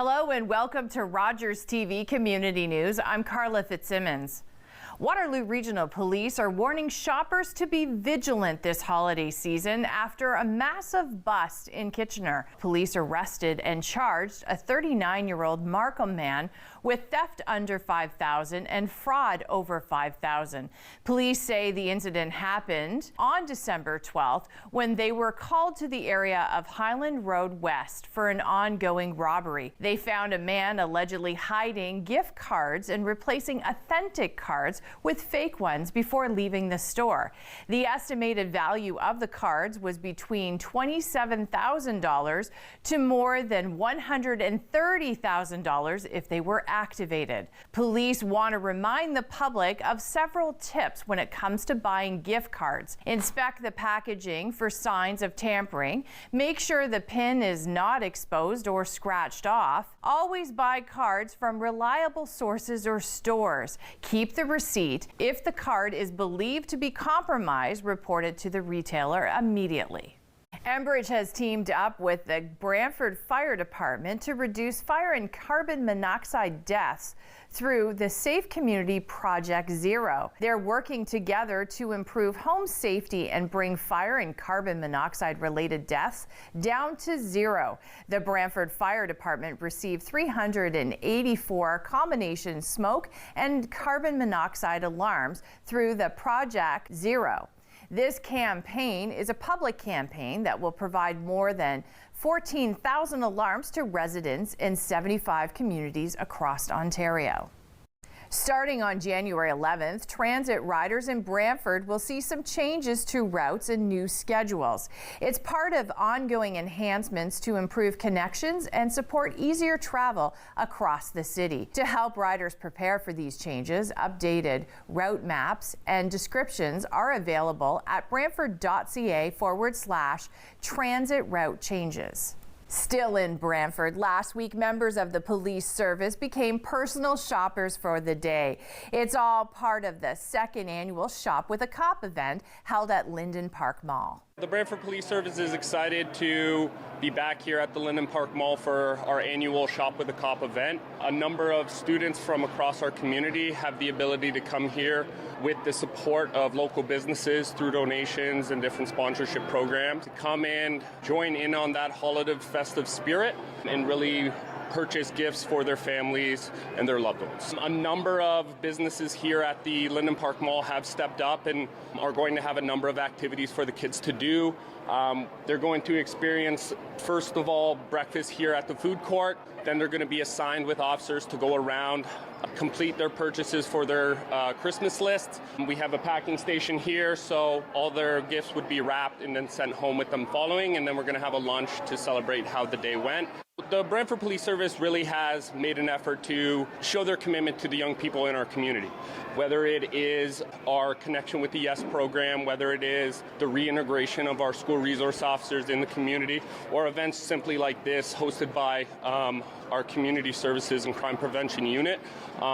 Hello and welcome to Rogers TV Community News. I'm Carla Fitzsimmons. Waterloo Regional Police are warning shoppers to be vigilant this holiday season after a massive bust in Kitchener. Police arrested and charged a 39-year-old Markham man with theft under $5,000 and fraud over $5,000. Police say the incident happened on December 12th when they were called to the area of Highland Road West for an ongoing robbery. They found a man allegedly hiding gift cards and replacing authentic cards with fake ones before leaving the store. The estimated value of the cards was between $27,000 to more than $130,000 if they were activated. Police want to remind the public of several tips when it comes to buying gift cards. Inspect the packaging for signs of tampering. Make sure the pin is not exposed or scratched off. Always buy cards from reliable sources or stores. Keep the receipt. If the card is believed to be compromised, report it to the retailer immediately. Enbridge has teamed up with the Brantford Fire Department to reduce fire and carbon monoxide deaths through the Safe Community Project Zero. They're working together to improve home safety and bring fire and carbon monoxide related deaths down to zero. The Brantford Fire Department received 384 combination smoke and carbon monoxide alarms through the Project Zero. This campaign is a public campaign that will provide more than 14,000 alarms to residents in 75 communities across Ontario. Starting on January 11th, transit riders in Brantford will see some changes to routes and new schedules. It's part of ongoing enhancements to improve connections and support easier travel across the city. To help riders prepare for these changes, updated route maps and descriptions are available at brantford.ca/transit route changes. Still in Brantford, last week members of the police service became personal shoppers for the day. It's all part of the second annual Shop with a Cop event held at Linden Park Mall. The Brantford Police Service is excited to be back here at the Linden Park Mall for our annual Shop with a Cop event. A number of students from across our community have the ability to come here with the support of local businesses through donations and different sponsorship programs to come and join in on that holiday festive spirit and really purchase gifts for their families and their loved ones. A number of businesses here at the Linden Park Mall have stepped up and are going to have a number of activities for the kids to do. They're going to experience, first of all, breakfast here at the food court. Then they're going to be assigned with officers to go around, complete their purchases for their Christmas list. We have a packing station here, so all their gifts would be wrapped and then sent home with them following, and then we're going to have a lunch to celebrate how the day went. The Brantford Police Service really has made an effort to show their commitment to the young people in our community, whether it is our connection with the YES program, whether it is the reintegration of our school resource officers in the community, or events simply like this hosted by our Community Services and Crime Prevention Unit,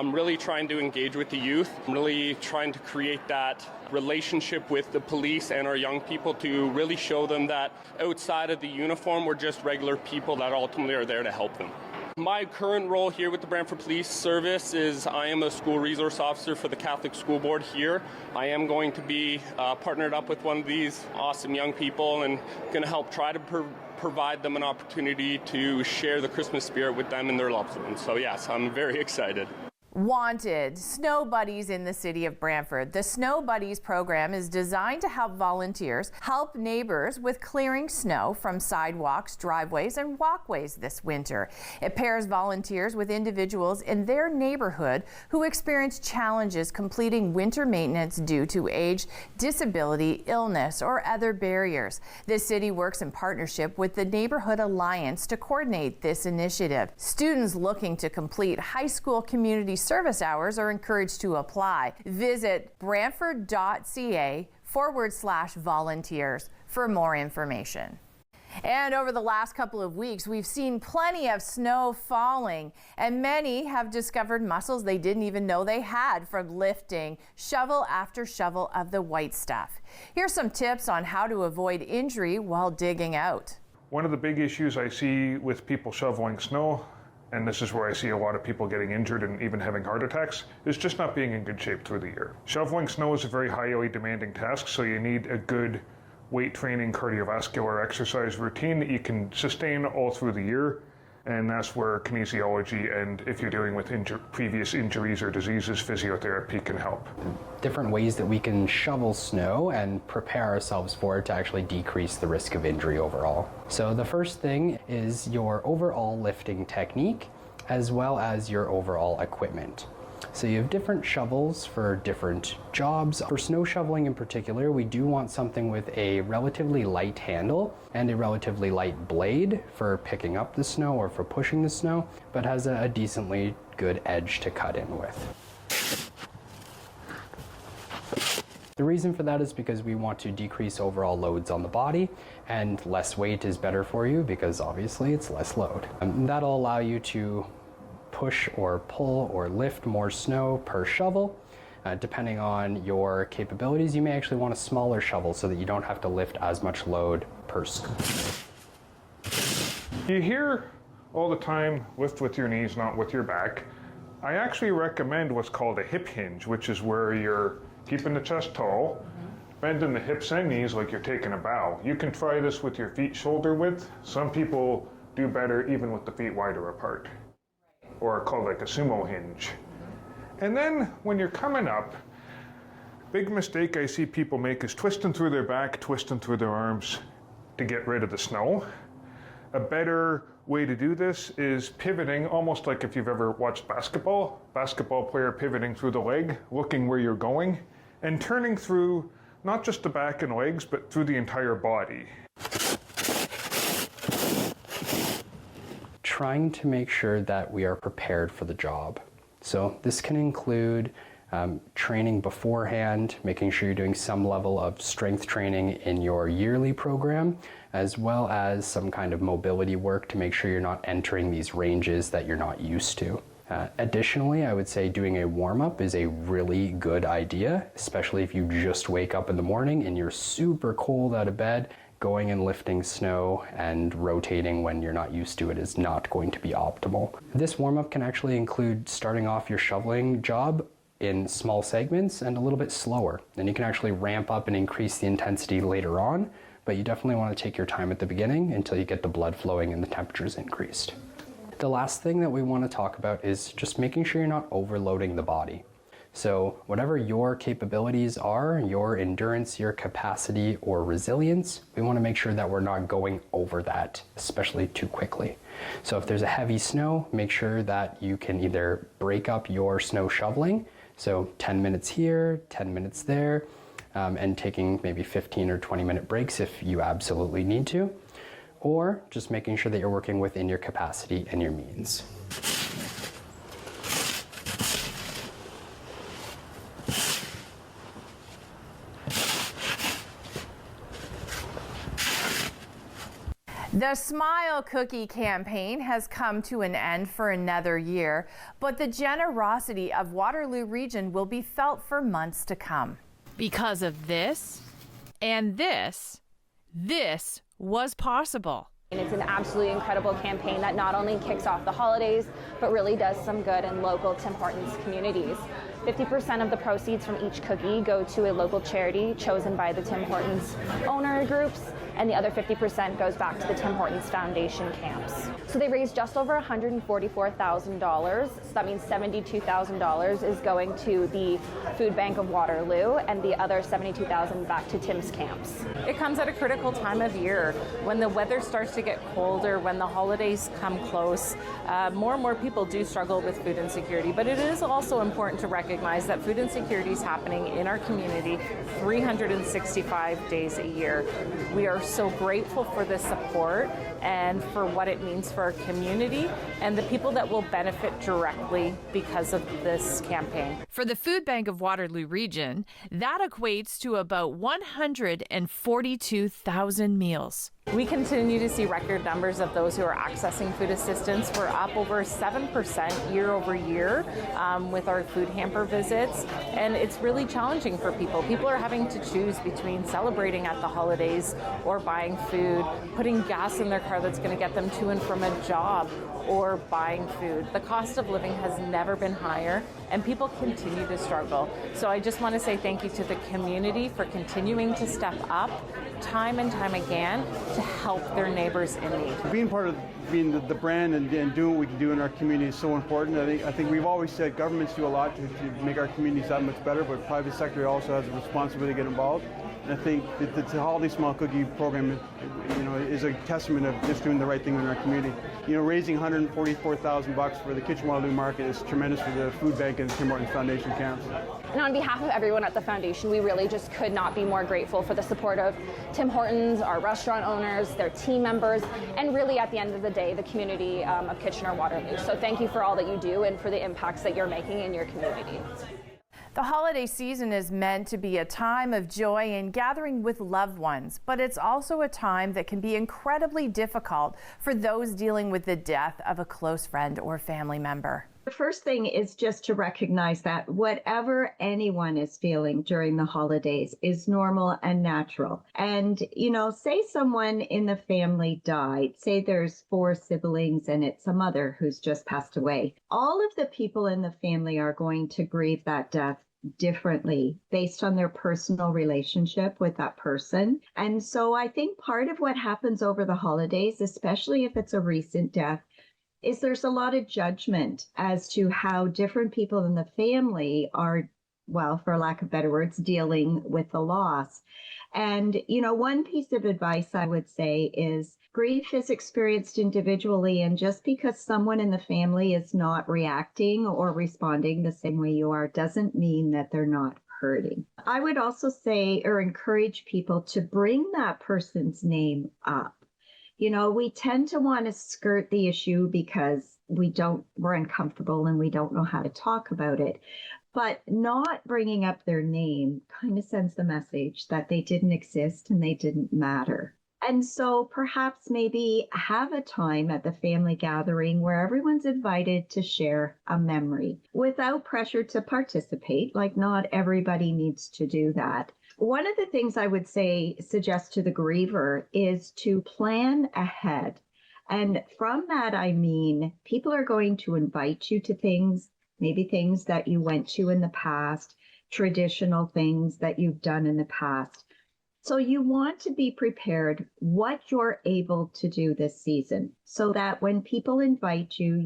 really trying to engage with the youth, really trying to create that relationship with the police and our young people to really show them that outside of the uniform, we're just regular people that ultimately are there to help them. My current role here with the Brantford Police Service is I am a school resource officer for the Catholic School Board here. I am going to be partnered up with one of these awesome young people and going to help try to provide them an opportunity to share the Christmas spirit with them and their loved ones. So yes, I'm very excited. Wanted Snow Buddies in the city of Brantford. The Snow Buddies program is designed to help volunteers help neighbors with clearing snow from sidewalks, driveways, and walkways this winter. It pairs volunteers with individuals in their neighborhood who experience challenges completing winter maintenance due to age, disability, illness, or other barriers. The city works in partnership with the Neighborhood Alliance to coordinate this initiative. Students looking to complete high school community service hours are encouraged to apply. Visit brantford.ca/volunteers for more information. And over the last couple of weeks, we've seen plenty of snow falling, and many have discovered muscles they didn't even know they had from lifting shovel after shovel of the white stuff. Here's some tips on how to avoid injury while digging out. One of the big issues I see with people shoveling snow and this is where I see a lot of people getting injured and even having heart attacks, is just not being in good shape through the year. Shoveling snow is a very highly demanding task, so you need a good weight training cardiovascular exercise routine that you can sustain all through the year. And that's where kinesiology and, if you're dealing with previous injuries or diseases, physiotherapy can help. Different ways that we can shovel snow and prepare ourselves for it to actually decrease the risk of injury overall. So the first thing is your overall lifting technique as well as your overall equipment. So you have different shovels for different jobs. For snow shoveling in particular, we do want something with a relatively light handle and a relatively light blade for picking up the snow or for pushing the snow, but has a decently good edge to cut in with. The reason for that is because we want to decrease overall loads on the body, and less weight is better for you because obviously it's less load. That'll allow you to push or pull or lift more snow per shovel. Depending on your capabilities, you may actually want a smaller shovel so that you don't have to lift as much load per snow. You hear all the time, lift with your knees, not with your back. I actually recommend what's called a hip hinge, which is where you're keeping the chest tall, bending the hips and knees like you're taking a bow. You can try this with your feet shoulder width. Some people do better even with the feet wider apart, or called like a sumo hinge. And then when you're coming up, big mistake I see people make is twisting through their back, twisting through their arms to get rid of the snow. A better way to do this is pivoting, almost like if you've ever watched basketball player pivoting through the leg, looking where you're going, and turning through not just the back and legs, but through the entire body. Trying to make sure that we are prepared for the job. So this can include training beforehand, making sure you're doing some level of strength training in your yearly program, as well as some kind of mobility work to make sure you're not entering these ranges that you're not used to. Additionally, I would say doing a warm-up is a really good idea, especially if you just wake up in the morning and you're super cold out of bed. Going and lifting snow and rotating when you're not used to it is not going to be optimal. This warm-up can actually include starting off your shoveling job in small segments and a little bit slower. Then you can actually ramp up and increase the intensity later on, but you definitely want to take your time at the beginning until you get the blood flowing and the temperatures increased. The last thing that we want to talk about is just making sure you're not overloading the body. So whatever your capabilities are, your endurance, your capacity, or resilience, we want to make sure that we're not going over that, especially too quickly. So if there's a heavy snow, make sure that you can either break up your snow shoveling, so 10 minutes here, 10 minutes there, and taking maybe 15 or 20-minute breaks if you absolutely need to, or just making sure that you're working within your capacity and your means. The Smile Cookie campaign has come to an end for another year, but the generosity of Waterloo Region will be felt for months to come. Because of this and this was possible. It's an absolutely incredible campaign that not only kicks off the holidays, but really does some good in local Tim Hortons communities. 50% of the proceeds from each cookie go to a local charity chosen by the Tim Hortons owner groups, and the other 50% goes back to the Tim Hortons Foundation camps. So they raised just over $144,000, so that means $72,000 is going to the Food Bank of Waterloo, and the other $72,000 back to Tim's camps. It comes at a critical time of year when the weather starts to get colder, when the holidays come close. More and more people do struggle with food insecurity, but it is also important to recognize that food insecurity is happening in our community 365 days a year. We are so grateful for the support and for what it means for our community and the people that will benefit directly because of this campaign. For the Food Bank of Waterloo Region, that equates to about 142,000 meals. We continue to see record numbers of those who are accessing food assistance. We're up over 7% year over year with our food hamper for visits, and it's really challenging for people. People are having to choose between celebrating at the holidays or buying food, putting gas in their car that's going to get them to and from a job, or buying food. The cost of living has never been higher, and people continue to struggle. So I just want to say thank you to the community for continuing to step up time and time again to help their neighbors in need. Being part of being the brand and doing what we can do in our community is so important. I think we've always said governments do a lot to make our communities that much better, but private sector also has a responsibility to get involved. And I think that the Holiday Small Cookie program, is a testament of just doing the right thing in our community. Raising $144,000 for the Kitchener-Waterloo Market is tremendous for the food bank and the Tim Hortons Foundation camps. And on behalf of everyone at the foundation, we really just could not be more grateful for the support of Tim Hortons, our restaurant owners, their team members, and really at the end of the day, the community of Kitchener-Waterloo. So thank you for all that you do and for the impacts that you're making in your community. The holiday season is meant to be a time of joy and gathering with loved ones, but it's also a time that can be incredibly difficult for those dealing with the death of a close friend or family member. The first thing is just to recognize that whatever anyone is feeling during the holidays is normal and natural. And, say someone in the family died, say there's 4 siblings and it's a mother who's just passed away. All of the people in the family are going to grieve that death differently based on their personal relationship with that person. And so I think part of what happens over the holidays, especially if it's a recent death, is there's a lot of judgment as to how different people in the family are, well, for lack of better words, dealing with the loss. And, one piece of advice I would say is grief is experienced individually, and just because someone in the family is not reacting or responding the same way you are doesn't mean that they're not hurting. I would also say or encourage people to bring that person's name up. We tend to want to skirt the issue because we're uncomfortable and we don't know how to talk about it. But not bringing up their name kind of sends the message that they didn't exist and they didn't matter. And so perhaps maybe have a time at the family gathering where everyone's invited to share a memory without pressure to participate. Like, not everybody needs to do that. One of the things I would suggest to the griever is to plan ahead. And from that, I mean, people are going to invite you to things, maybe things that you went to in the past, traditional things that you've done in the past. So you want to be prepared what you're able to do this season so that when people invite you,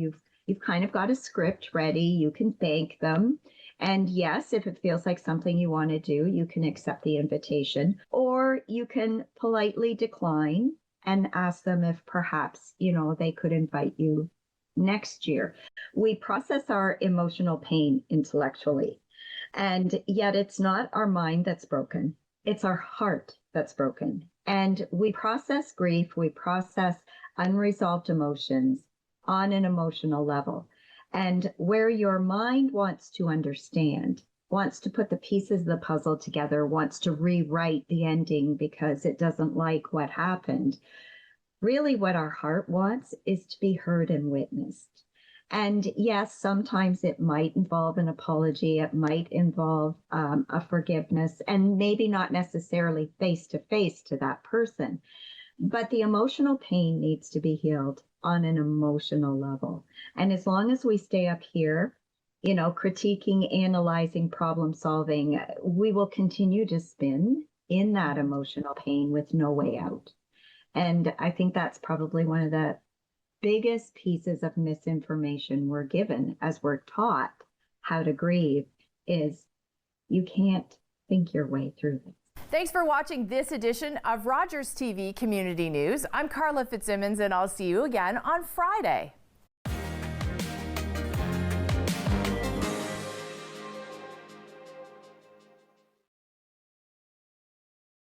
you've kind of got a script ready, you can thank them. And yes, if it feels like something you want to do, you can accept the invitation, or you can politely decline and ask them if perhaps, they could invite you next year. We process our emotional pain intellectually, and yet it's not our mind that's broken. It's our heart that's broken. And we process grief, we process unresolved emotions on an emotional level. And where your mind wants to understand, wants to put the pieces of the puzzle together, wants to rewrite the ending because it doesn't like what happened, really what our heart wants is to be heard and witnessed. And yes, sometimes it might involve an apology, it might involve a forgiveness, and maybe not necessarily face-to-face to that person. But the emotional pain needs to be healed on an emotional level. And as long as we stay up here, critiquing, analyzing, problem solving, we will continue to spin in that emotional pain with no way out. And I think that's probably one of the biggest pieces of misinformation we're given as we're taught how to grieve is you can't think your way through this. Thanks for watching this edition of Rogers TV Community News. I'm Carla Fitzsimmons, and I'll see you again on Friday.